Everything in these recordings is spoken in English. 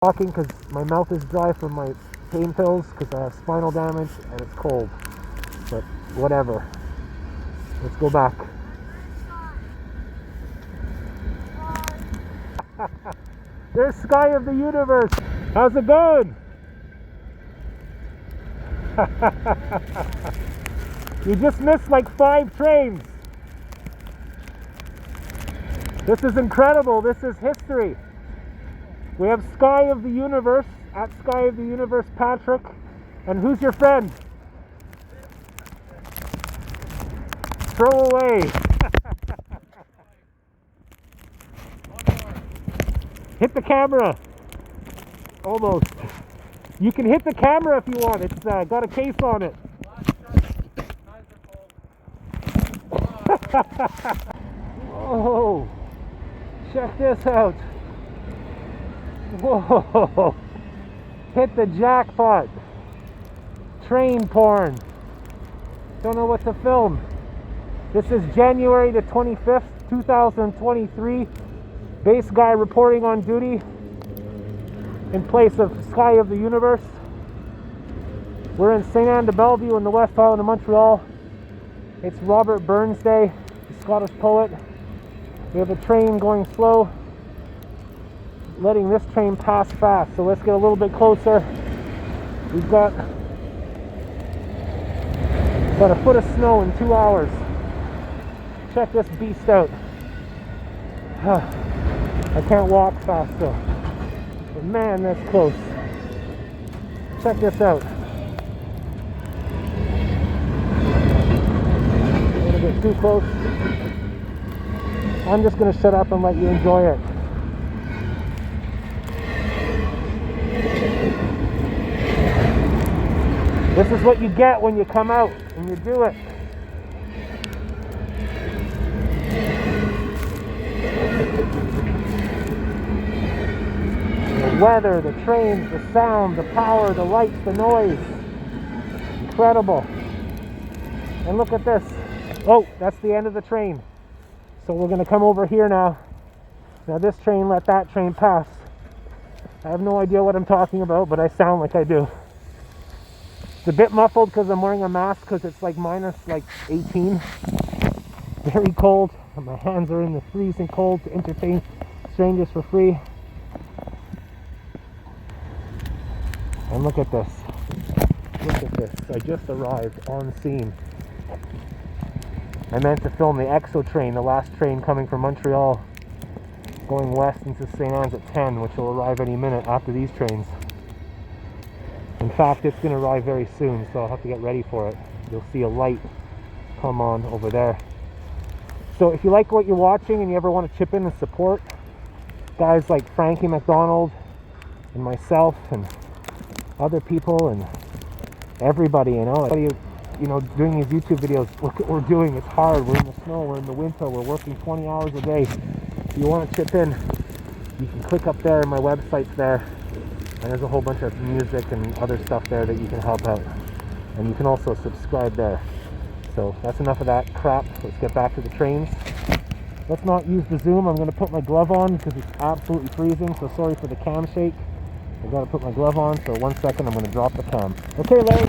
Talking because my mouth is dry from my pain pills because I have spinal damage and it's cold. But whatever. Let's go back. There's Sky of the Universe. How's it going? You just missed like 5 trains. This is incredible. This is history. We have Sky of the Universe, at Sky of the Universe Patrick. And who's your friend? Throw away. Hit the camera. Almost. You can hit the camera if you want. It's got a case on it. Whoa. Check this out. Whoa. Hit the jackpot. Train porn. Don't know what to film. This is January the 25th, 2023. Base guy reporting on duty in place of Sky of the Universe. We're in St. Anne de Bellevue in the West Island of Montreal. It's Robert Burns Day, the Scottish poet. We have a train going slow, letting this train pass fast. So let's get a little bit closer. We've got about a foot of snow in 2 hours. Check this beast out. I can't walk fast though. But man, that's close. Check this out. I'm gonna get too close. I'm just gonna shut up and let you enjoy it. This is what you get when you come out and you do it. The weather, the trains, the sound, the power, the lights, the noise. Incredible. And look at this. Oh, that's the end of the train. So we're going to come over here now. Now this train let that train pass. I have no idea what I'm talking about, but I sound like I do. It's a bit muffled because I'm wearing a mask because it's like minus like 18. Very cold. And my hands are in the freezing cold to entertain strangers for free. And look at this. Look at this. I just arrived on scene. I meant to film the EXO train, the last train coming from Montreal, going west into St. Anne's at 10, which will arrive any minute after these trains. In fact, it's going to arrive very soon, so I'll have to get ready for it. You'll see a light come on over there. So if you like what you're watching and you ever want to chip in and support guys like Frankie McDonald and myself and other people and everybody, you know, doing these YouTube videos, look at what we're doing. It's hard. We're in the snow. We're in the winter. We're working 20 hours a day. If you want to chip in, you can click up there. My website's there. And there's a whole bunch of music and other stuff there that you can help out. And you can also subscribe there. So that's enough of that crap. Let's get back to the trains. Let's not use the zoom. I'm going to put my glove on because it's absolutely freezing. So sorry for the cam shake. I've got to put my glove on. So 1 second, I'm going to drop the cam. Okay, Larry.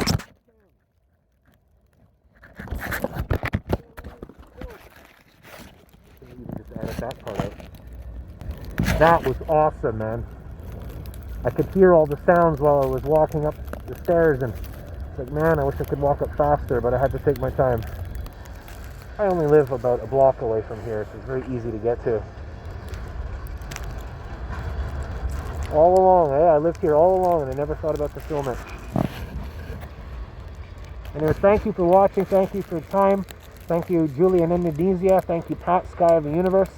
Just edit that part out. That was awesome, man. I could hear all the sounds while I was walking up the stairs, and it's like, man, I wish I could walk up faster, but I had to take my time. I only live about a block away from here, so it's very easy to get to. All along, I lived here all along, and I never thought about to film it. Anyways, thank you for watching, thank you for your time, thank you Julie in Indonesia, thank you Pat Sky of the Universe,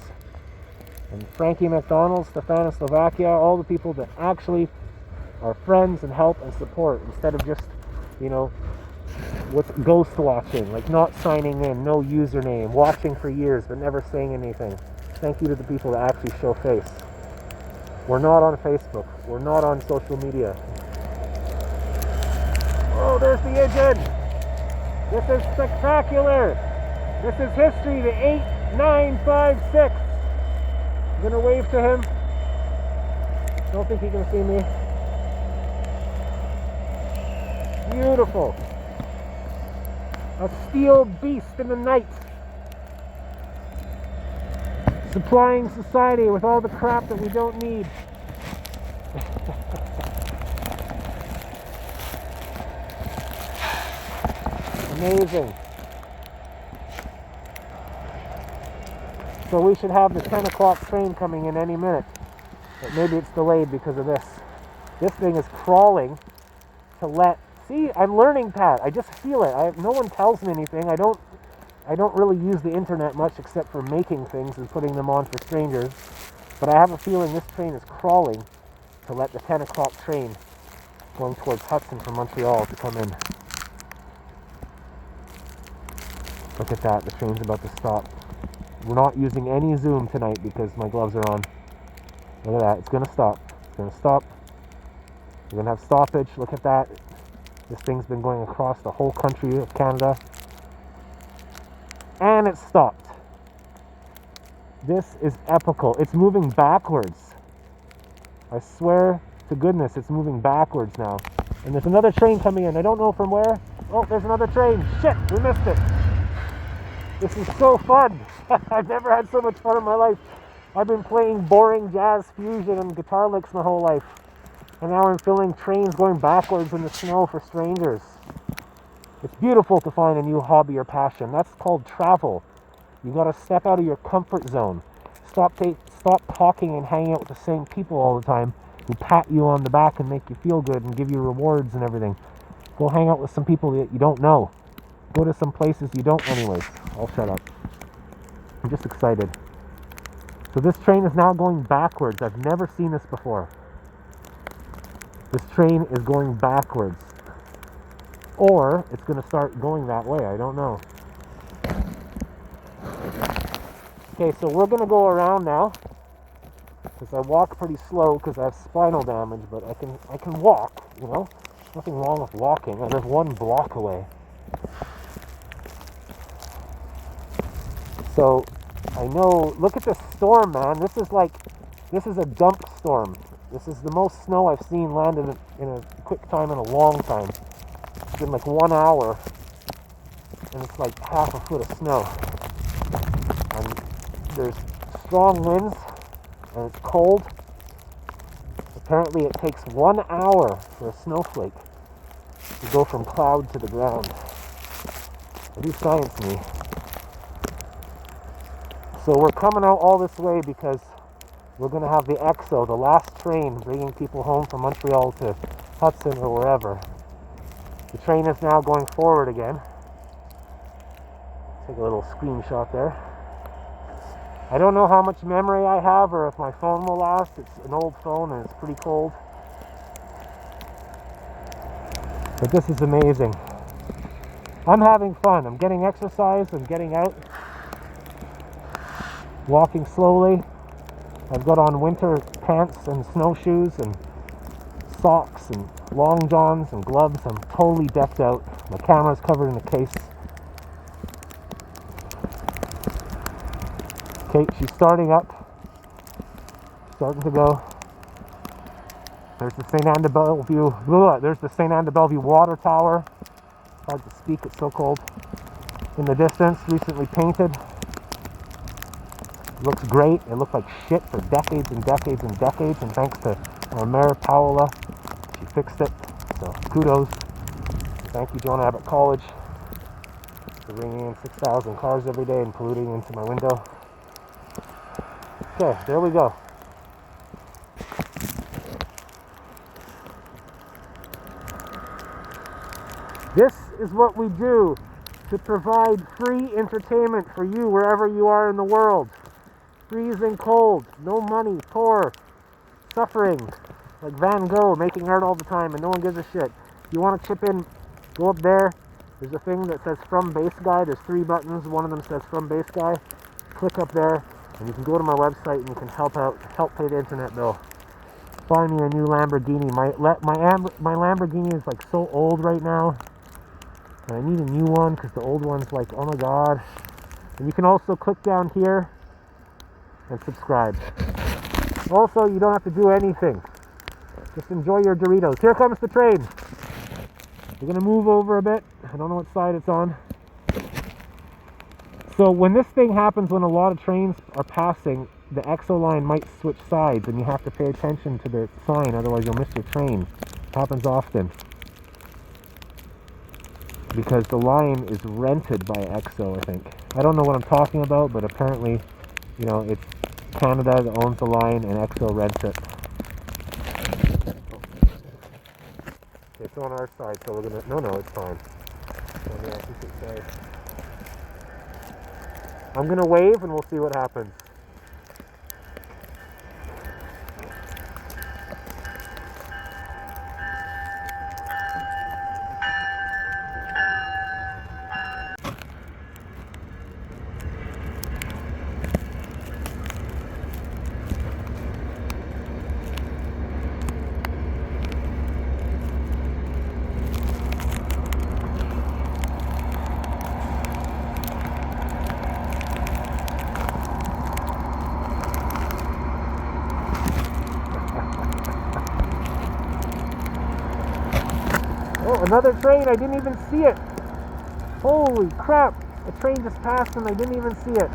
and Frankie McDonald, Stefan in Slovakia, all the people that actually are friends and help and support, instead of just, you know, what's ghost watching, like not signing in, no username, watching for years but never saying anything. Thank you to the people that actually show face. We're not on Facebook. We're not on social media. Oh, there's the engine. This is spectacular. This is history, the 8956. I'm going to wave to him. Don't think he can see me. Beautiful. A steel beast in the night. Supplying society with all the crap that we don't need. Amazing. So we should have the 10 o'clock train coming in any minute. But maybe it's delayed because of this. This thing is crawling to let... See, I'm learning, Pat. I just feel it. No one tells me anything. I don't really use the internet much except for making things and putting them on for strangers. But I have a feeling this train is crawling to let the 10 o'clock train going towards Hudson from Montreal to come in. Look at that. The train's about to stop. We're not using any zoom tonight because my gloves are on. Look at that. It's going to stop. It's going to stop. We're going to have stoppage. Look at that. This thing's been going across the whole country of Canada. And it stopped. This is epical. It's moving backwards. I swear to goodness, it's moving backwards now. And there's another train coming in. I don't know from where. Oh, there's another train. Shit, we missed it. This is so fun. I've never had so much fun in my life. I've been playing boring jazz fusion and guitar licks my whole life. And now I'm filming trains going backwards in the snow for strangers. It's beautiful to find a new hobby or passion. That's called travel. You got to step out of your comfort zone. Stop talking and hanging out with the same people all the time who pat you on the back and make you feel good and give you rewards and everything. Go hang out with some people that you don't know. Go to some places you don't anyways. I'll shut up. I'm just excited. So this train is now going backwards. I've never seen this before. This train is going backwards. Or it's going to start going that way. I don't know. Okay, so we're going to go around now. Because I walk pretty slow because I have spinal damage, but I can walk, you know. Nothing wrong with walking. I live 1 block away. So I know, look at this storm, man. This is a dump storm. This is the most snow I've seen land in a quick time in a long time. It's been like 1 hour, and it's like half a foot of snow. And there's strong winds, and it's cold. Apparently it takes 1 hour for a snowflake to go from cloud to the ground. I do science me. So we're coming out all this way because we're going to have the EXO, the last train bringing people home from Montreal to Hudson or wherever. The train is now going forward again. Take a little screenshot there. I don't know how much memory I have or if my phone will last. It's an old phone and it's pretty cold. But this is amazing. I'm having fun. I'm getting exercise. I'm getting out. Walking slowly. I've got on winter pants and snowshoes and socks and long johns and gloves. I'm totally decked out. My camera's covered in a case. Okay, she's starting up. Starting to go. There's the St. Anne de Bellevue. There's the St. Anne de Bellevue water tower. Hard to speak, it's so cold. In the distance, recently painted. Looks great. It looked like shit for decades and decades and decades, and thanks to our mayor Paola, she fixed it. So kudos. Thank you, Jonah Abbott College, for bringing in 6,000 cars every day and polluting into my window. Okay, there we go. This is what we do to provide free entertainment for you wherever you are in the world. Freezing cold, no money, poor, suffering, like Van Gogh making art all the time and no one gives a shit. If you want to chip in, go up there. There's a thing that says From Base Guy. There's 3 buttons. One of them says From Base Guy. Click up there and you can go to my website and you can help pay the internet bill. Find me a new Lamborghini. My Lamborghini is like so old right now. And I need a new one because the old one's like, oh my god. And you can also click down here and subscribe. Also, you don't have to do anything. Just enjoy your Doritos. Here comes the train. We're going to move over a bit. I don't know what side it's on. So when this thing happens, when a lot of trains are passing, the EXO line might switch sides, and you have to pay attention to the sign, otherwise you'll miss your train. It happens often. Because the line is rented by EXO, I think. I don't know what I'm talking about, but apparently, you know, it's Canada that owns the line and EXO rents it. It's on our side, so we're gonna... No, it's fine. It's on the opposite side. I'm gonna wave and we'll see what happens. Oh, another train, I didn't even see it. Holy crap, a train just passed and I didn't even see it.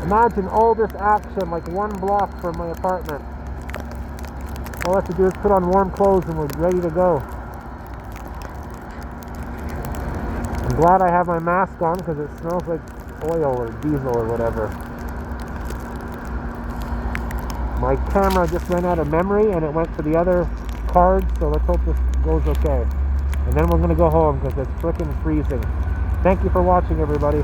Imagine all this action like one block from my apartment. All I have to do is put on warm clothes and we're ready to go. I'm glad I have my mask on because it smells like oil or diesel or whatever. My camera just ran out of memory and it went to the other card, so let's hope this goes okay. And then we're going to go home because it's frickin' freezing. Thank you for watching, everybody.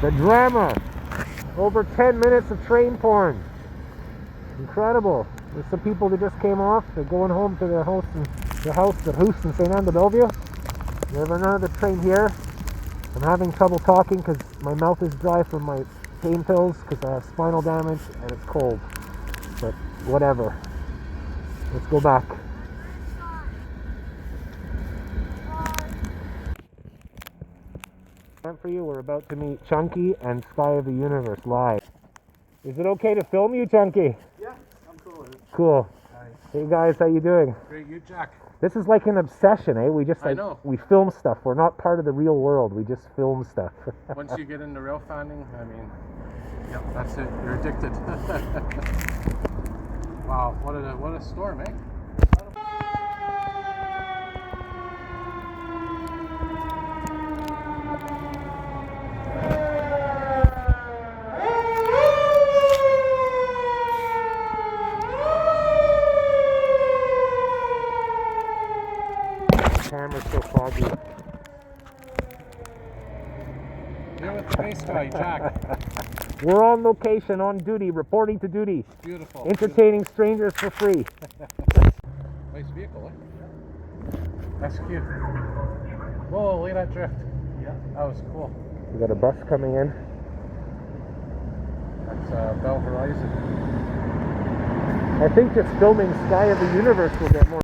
The drama. Over 10 minutes of train porn. Incredible. There's some people that just came off. They're going home to their house in St. Anne de Bellevue. We have another train here. I'm having trouble talking because my mouth is dry from my pain pills because I have spinal damage and it's cold. But whatever. Let's go back. For you, we're about to meet Chunky and Sky of the Universe live. Is it okay to film you, Chunky? Yeah, I'm cool with it. Cool. Hi. Hey guys, how you doing? Great, you Jack. This is like an obsession, eh? We just I know. we film stuff. We're not part of the real world. We just film stuff. Once you get into rail fanning, I mean, yep, that's it. You're addicted. Wow, what a storm, eh? Camera's so foggy. You're with Space Guy, Jack. We're on location, on duty, reporting to duty. Beautiful. Entertaining strangers for free. Nice vehicle, eh? That's cute. Whoa, look at that drift. Yeah. That was cool. We got a bus coming in. That's Bell Horizon. I think just filming Sky of the Universe will get more.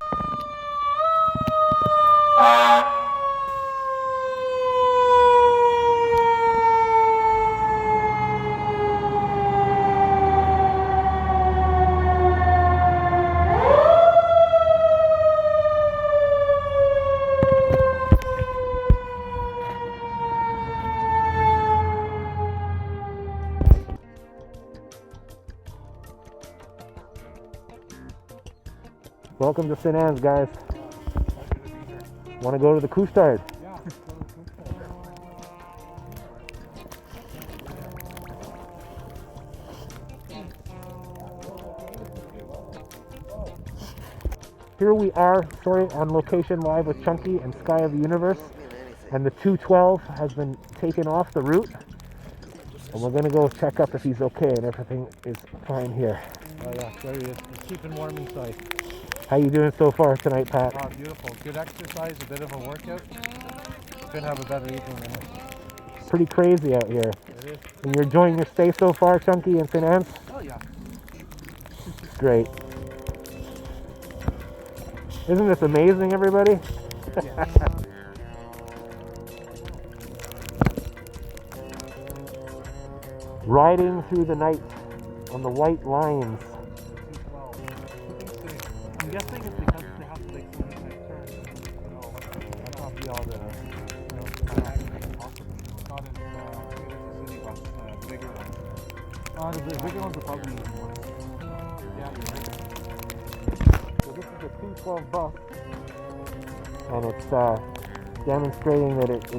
Welcome to St. Anne's, guys. Want to go to the Couche-Tard? Yeah. Here we are, on location live with Chunky and Sky of the Universe. And the 212 has been taken off the route. And we're going to go check up if he's okay and everything is fine here. Oh yeah, there he is. He's keeping warm inside. How you doing so far tonight, Pat? Oh, beautiful. Good exercise, a bit of a workout. Could have a better evening than this. It's pretty crazy out here. It is. And you're enjoying your stay so far, Chunky, in St. Anne's? Oh yeah. Great. Isn't this amazing, everybody? Yeah. Riding through the night on the white lines. I'm guessing it's because they have to make so many tight turns. No, that's probably all the. Not as big as the city bus, bigger ones. The bigger ones are probably more. Yeah, you're right. So this is the 212 bus, and it's demonstrating that it's,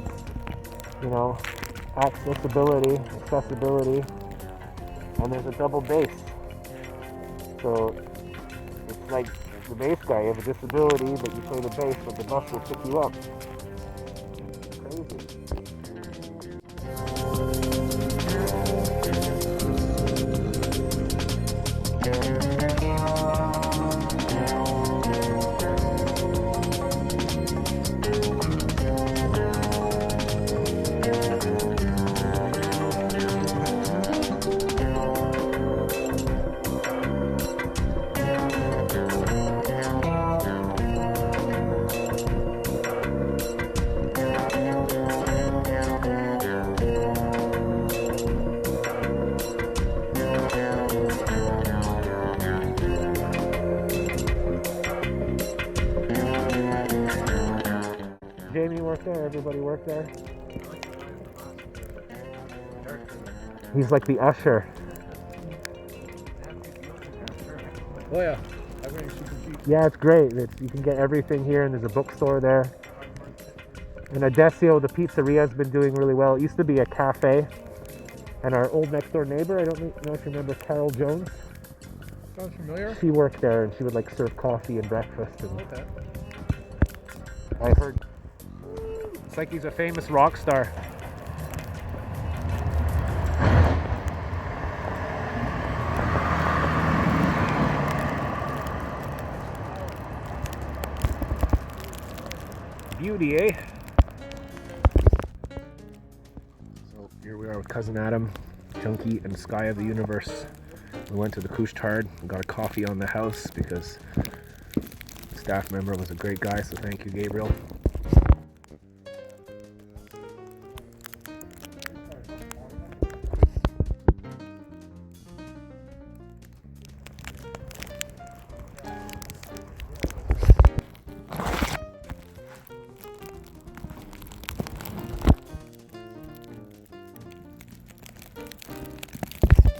you know, accessibility, and there's a double bass. So it's like the bass guy, you have a disability, but you play the bass, but the bus will pick you up. Crazy. Jamie worked there, everybody worked there. He's like the usher. Oh yeah, everything's super cheap. Yeah, it's great. You can get everything here, and there's a bookstore there. And Adesio, the pizzeria, has been doing really well. It used to be a cafe. And our old next door neighbor, I don't know if you remember Carol Jones. Sounds familiar. She worked there, and she would like serve coffee and breakfast. And Okay. I heard it's like he's a famous rock star. Beauty, eh? So here we are with Cousin Adam, Chunky, and Sky of the Universe. We went to the Couche-Tard and got a coffee on the house because the staff member was a great guy, so thank you, Gabriel.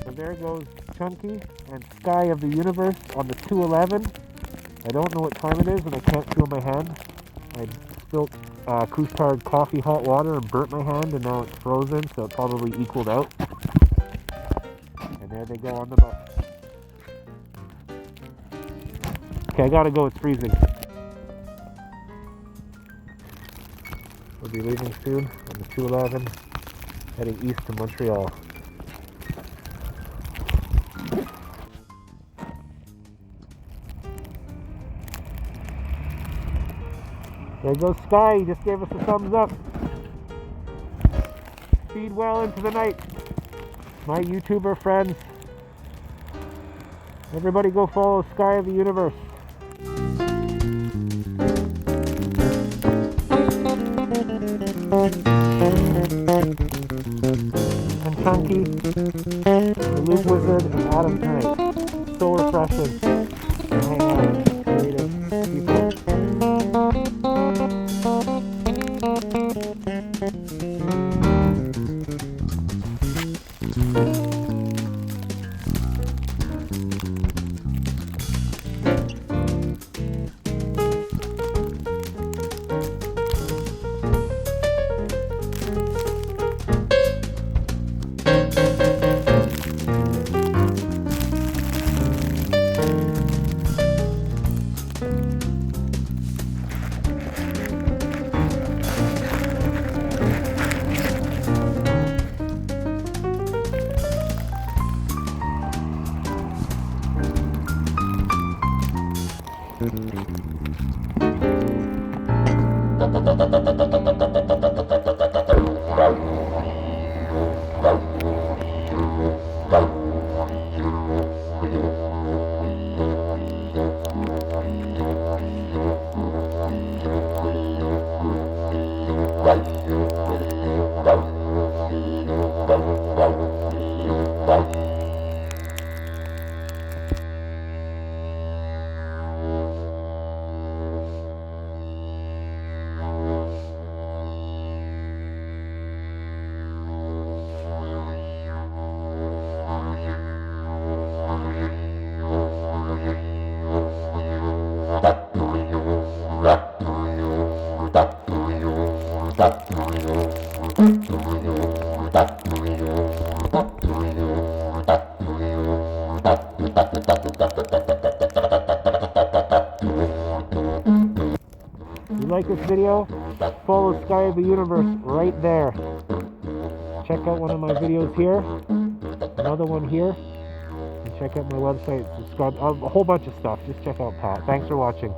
And there goes Chunky and Sky of the Universe on the 211. I don't know what time it is and I can't feel my hand. I spilt Couche-Tard coffee hot water and burnt my hand, and now it's frozen, so it probably equaled out. And there they go on the bus. Okay, I gotta go, it's freezing. We'll be leaving soon on the 211, heading east to Montreal. There goes Sky, he just gave us a thumbs up. Speed well into the night. My YouTuber friends. Everybody go follow Sky of the Universe. And Chunky, the Luke Wizard, and Adam tonight. So refreshing. And hang out with creative people. If you like this video, follow Sky of the Universe right there. Check out one of my videos here, another one here, and check out my website, subscribe, a whole bunch of stuff. Just check out Pat. Thanks for watching.